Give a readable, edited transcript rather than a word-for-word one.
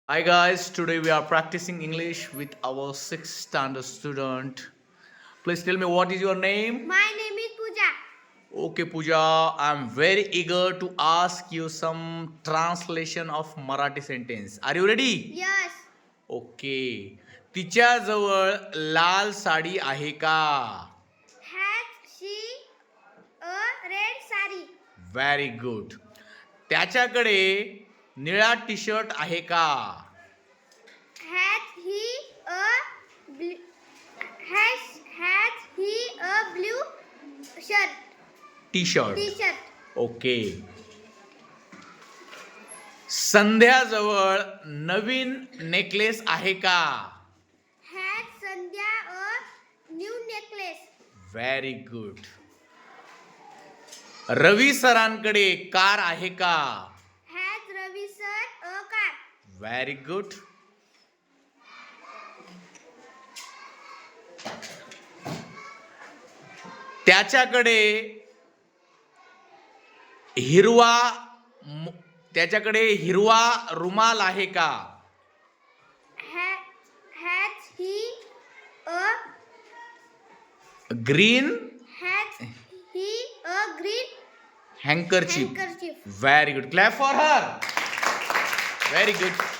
Hi guys, today we are practicing English with our 6th standard student. Please tell me what is your name? My name is Pooja. Okay Pooja, I am very eager to ask you some translation of Marathi sentence. Are you ready? Yes. Okay. तिच्याजवळ लाल साडी आहे का? Has she a red sari? Very good. त्याच्याकडे निळा T shirt आहे का? Has he a blue shirt? T shirt. T-shirt. Okay. संध्याजवळ Naveen necklace आहे का? Has Sandhya a new necklace? Very good. Ravi सरांकडे car आहे का? Has Ravi sir a car? Very good. त्याच्याकडे हिरवा रुमाल आहे का? Has he a green green हँकरचीफ. handkerchief? Very good. Clap for her. Very good.